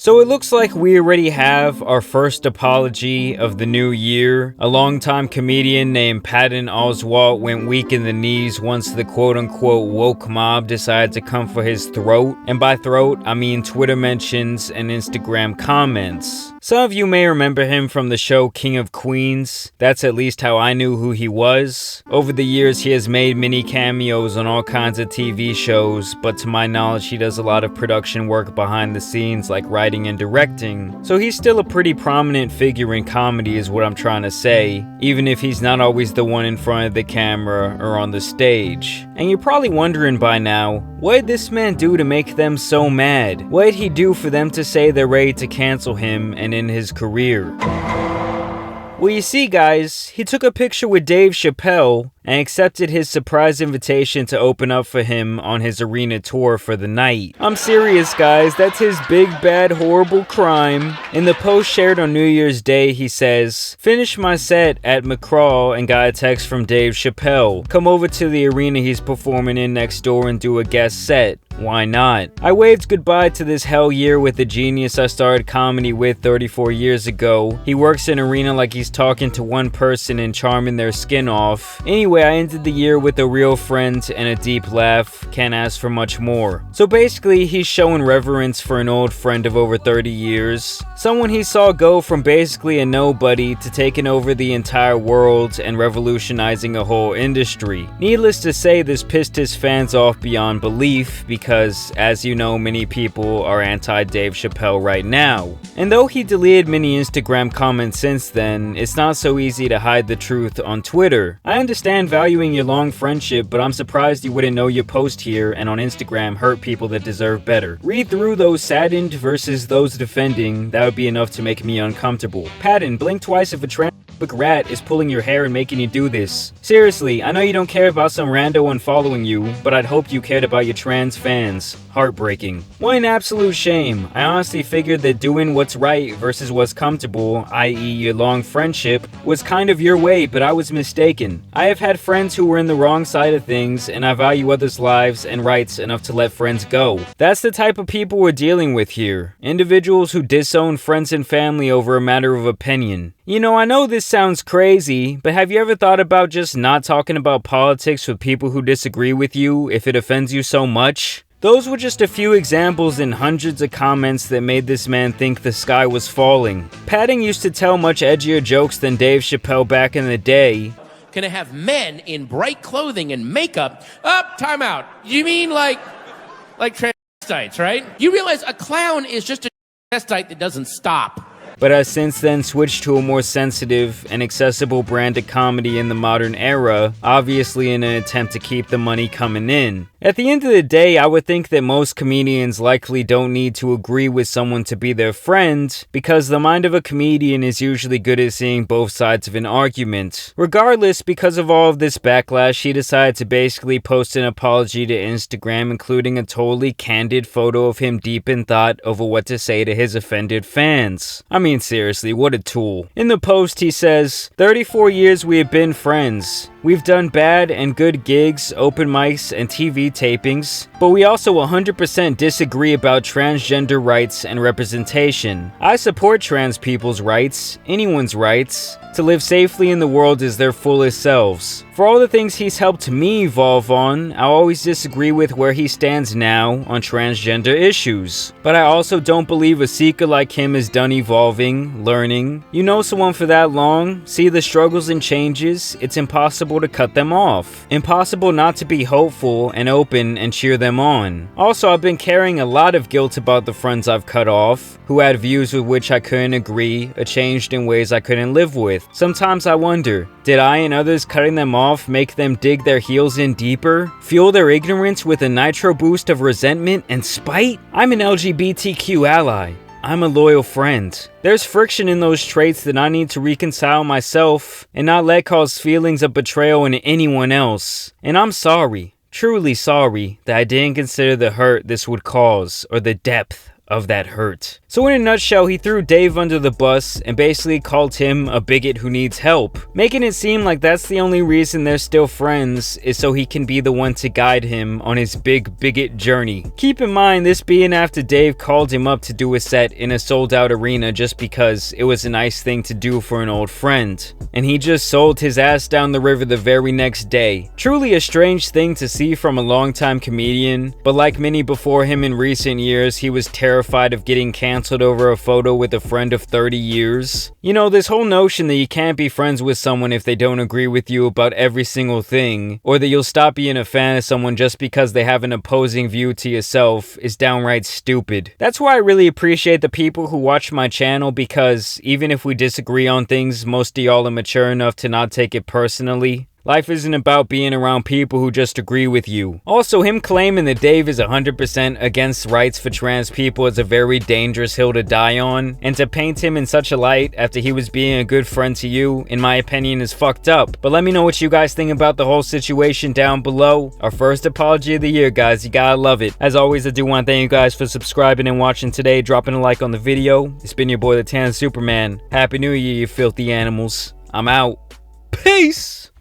So it looks like we already have our first apology of the new year. A longtime comedian named Patton Oswalt went weak in the knees once the quote-unquote woke mob decided to come for his throat. And by throat, I mean Twitter mentions and Instagram comments. Some of you may remember him from the show King of Queens. That's at least how I knew who he was. Over the years, he has made many cameos on all kinds of TV shows, but to my knowledge, he does a lot of production work behind the scenes like writing and directing. So he's still a pretty prominent figure in comedy is what I'm trying to say, even if he's not always the one in front of the camera or on the stage. And you're probably wondering by now, what did this man do to make them so mad? What did he do for them to say they're ready to cancel him and end his career? Well, you see, guys, he took a picture with Dave Chappelle and accepted his surprise invitation to open up for him on his arena tour for the night. I'm serious, guys, that's his big, bad, horrible crime. In the post shared on New Year's Day, he says, "Finished my set at McCraw and got a text from Dave Chappelle. Come over to the arena he's performing in next door and do a guest set. Why not?" I waved goodbye to this hell year with the genius I started comedy with 34 years ago. He works in arena like he's talking to one person and charming their skin off. Anyway, I ended the year with a real friend and a deep laugh. Can't ask for much more. So basically, he's showing reverence for an old friend of over 30 years. Someone he saw go from basically a nobody to taking over the entire world and revolutionizing a whole industry. Needless to say, this pissed his fans off beyond belief because, as you know, many people are anti-Dave Chappelle right now. And though he deleted many Instagram comments since then, it's not so easy to hide the truth on Twitter. I understand valuing your long friendship, but I'm surprised you wouldn't know your post here and on Instagram hurt people that deserve better. Read through those saddened versus those defending. That would be enough to make me uncomfortable. Patton, blink twice if a transphobic rat is pulling your hair and making you do this. Seriously, I know you don't care about some rando unfollowing you, but I'd hope you cared about your trans fans. Heartbreaking. What an absolute shame. I honestly figured that doing what's right versus what's comfortable, i.e. your long friendship, was kind of your way, but I was mistaken. I have had friends who were in the wrong side of things, and I value others' lives and rights enough to let friends go. That's the type of people we're dealing with here. Individuals who disown friends and family over a matter of opinion. You know, I know this sounds crazy, but have you ever thought about just not talking about politics with people who disagree with you if it offends you so much? Those were just a few examples in hundreds of comments that made this man think the sky was falling. Patton used to tell much edgier jokes than Dave Chappelle back in the day. Gonna have men in bright clothing and makeup. Time out. You mean like transvestites, right? You realize a clown is just a transvestite that doesn't stop. But has since then switched to a more sensitive and accessible brand of comedy in the modern era, obviously in an attempt to keep the money coming in. At the end of the day, I would think that most comedians likely don't need to agree with someone to be their friend, because the mind of a comedian is usually good at seeing both sides of an argument. Regardless, because of all of this backlash, he decided to basically post an apology to Instagram, including a totally candid photo of him deep in thought over what to say to his offended fans. I mean, seriously, what a tool. In the post, he says, 34 years we have been friends. We've done bad and good gigs, open mics, and TV tapings, but we also 100% disagree about transgender rights and representation. I support trans people's rights, anyone's rights. To live safely in the world as their fullest selves. For all the things he's helped me evolve on, I'll always disagree with where he stands now on transgender issues. But I also don't believe a seeker like him is done evolving, learning. You know someone for that long, see the struggles and changes, it's impossible to cut them off. Impossible not to be hopeful and open and cheer them on. Also, I've been carrying a lot of guilt about the friends I've cut off, who had views with which I couldn't agree, or changed in ways I couldn't live with. Sometimes I wonder, did I and others cutting them off make them dig their heels in deeper? Fuel their ignorance with a nitro boost of resentment and spite? I'm an LGBTQ ally. I'm a loyal friend. There's friction in those traits that I need to reconcile myself and not let cause feelings of betrayal in anyone else. And I'm sorry, truly sorry, that I didn't consider the hurt this would cause or the depth of that hurt. So in a nutshell, he threw Dave under the bus and basically called him a bigot who needs help, making it seem like that's the only reason they're still friends is so he can be the one to guide him on his big bigot journey. Keep in mind, this being after Dave called him up to do a set in a sold out arena just because it was a nice thing to do for an old friend, and he just sold his ass down the river the very next day. Truly a strange thing to see from a longtime comedian, but like many before him in recent years, he was terrified of getting canceled over a photo with a friend of 30 years. You know, this whole notion that you can't be friends with someone if they don't agree with you about every single thing, or that you'll stop being a fan of someone just because they have an opposing view to yourself, is downright stupid. That's why I really appreciate the people who watch my channel, because even if we disagree on things, most of y'all are mature enough to not take it personally. Life isn't about being around people who just agree with you. Also, him claiming that Dave is 100% against rights for trans people is a very dangerous hill to die on, and to paint him in such a light after he was being a good friend to you, in my opinion, is fucked up. But let me know what you guys think about the whole situation down below. Our first apology of the year, guys. You gotta love it. As always, I do want to thank you guys for subscribing and watching today, dropping a like on the video. It's been your boy, the Tan Superman. Happy New Year, you filthy animals. I'm out. Peace!